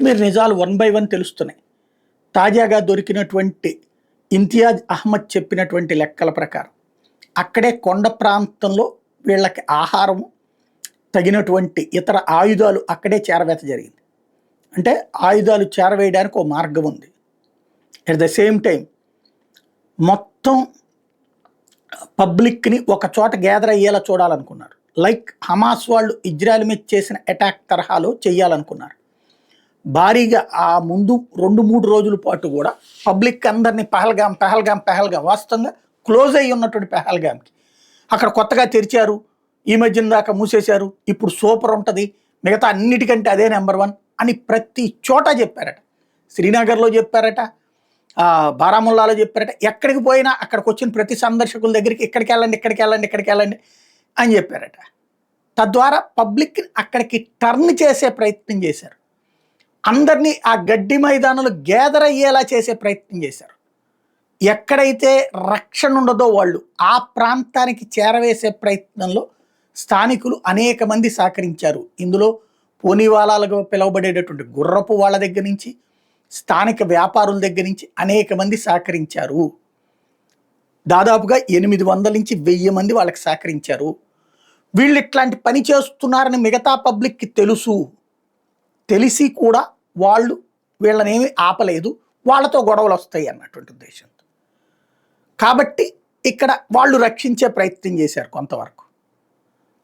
మీరు నిజాలు one by one తెలుస్తున్నాయి. తాజాగా దొరికినటువంటి ఇంతియాజ్ అహ్మద్ చెప్పినటువంటి లెక్కల ప్రకారం అక్కడే కొండ ప్రాంతంలో వీళ్ళకి ఆహారము, తగినటువంటి ఇతర ఆయుధాలు అక్కడే చేరవేత జరిగింది. అంటే ఆయుధాలు చేరవేయడానికి ఒక మార్గం ఉంది. అట్ ద సేమ్ టైం మొత్తం పబ్లిక్ని ఒక చోట గ్యాదర్ అయ్యేలా చూడాలనుకున్నారు. లైక్ హమాస్ వాళ్ళు ఇజ్రాయెల్ మీద చేసిన అటాక్ తరహాలో చెయ్యాలనుకున్నారు. భారీగా ఆ ముందు 2-3 రోజుల పాటు కూడా పబ్లిక్ అందరినీ పహల్గాం వాస్తవంగా క్లోజ్ అయ్యి ఉన్నటువంటి పహల్గామ్కి అక్కడ కొత్తగా తెరిచారు, ఈ మధ్యన దాకా మూసేశారు, ఇప్పుడు సూపర్ ఉంటుంది, మిగతా అన్నిటికంటే అదే నెంబర్ 1 అని ప్రతి చోట చెప్పారట. శ్రీనగర్లో చెప్పారట, బారాముల్లాలో చెప్పారట. ఎక్కడికి పోయినా అక్కడికి వచ్చిన ప్రతి సందర్శకుల దగ్గరికి ఇక్కడికి వెళ్ళండి అని చెప్పారట. తద్వారా పబ్లిక్ అక్కడికి టర్న్ చేసే ప్రయత్నం చేశారు. అందరినీ ఆ గడ్డి మైదానంలో గ్యాదర్ అయ్యేలా చేసే ప్రయత్నం చేశారు. ఎక్కడైతే రక్షణ ఉండదో వాళ్ళు ఆ ప్రాంతానికి చేరవేసే ప్రయత్నంలో స్థానికులు అనేక మంది సహకరించారు. ఇందులో పోనీవాలాలుగా పిలువబడేటటువంటి గుర్రపు వాళ్ళ దగ్గర నుంచి, స్థానిక వ్యాపారుల దగ్గర నుంచి అనేక మంది సహకరించారు. దాదాపుగా 800 నుంచి 1000 మంది వాళ్ళకి సహకరించారు. వీళ్ళు ఇట్లాంటి పని చేస్తున్నారని మిగతా పబ్లిక్కి తెలిసి కూడా వాళ్ళు వీళ్ళనేమి ఆపలేదు, వాళ్ళతో గొడవలు వస్తాయి అన్నటువంటి ఉద్దేశంతో. కాబట్టి ఇక్కడ వాళ్ళు రక్షించే ప్రయత్నం చేశారు కొంతవరకు.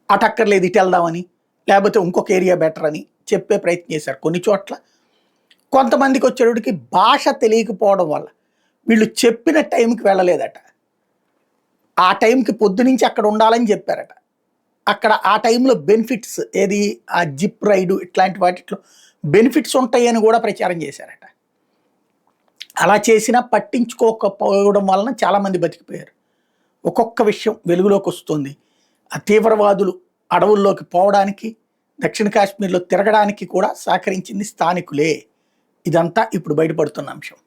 అటక్కర్లేదు ఇటు వెళ్దామని, లేకపోతే ఇంకొక ఏరియా బెటర్ అని చెప్పే ప్రయత్నం చేశారు కొన్ని చోట్ల. కొంతమందికి వచ్చేటికి భాష తెలియకపోవడం వల్ల వీళ్ళు చెప్పిన టైంకి వెళ్ళలేదట. ఆ టైంకి పొద్దునుంచి అక్కడ ఉండాలని చెప్పారట. అక్కడ ఆ టైంలో బెనిఫిట్స్ ఏది ఆ జిప్ రైడు ఇట్లాంటి వాటిలో బెనిఫిట్స్ ఉంటాయని కూడా ప్రచారం చేశారట. అలా చేసినా పట్టించుకోకపోవడం వలన చాలామంది బతికిపోయారు. ఒక్కొక్క విషయం వెలుగులోకి వస్తుంది. ఆ తీవ్రవాదులు అడవుల్లోకి పోవడానికి, దక్షిణ కాశ్మీర్లో తిరగడానికి కూడా సహకరించింది స్థానికులే. ఇదంతా ఇప్పుడు బయటపడుతున్న అంశం.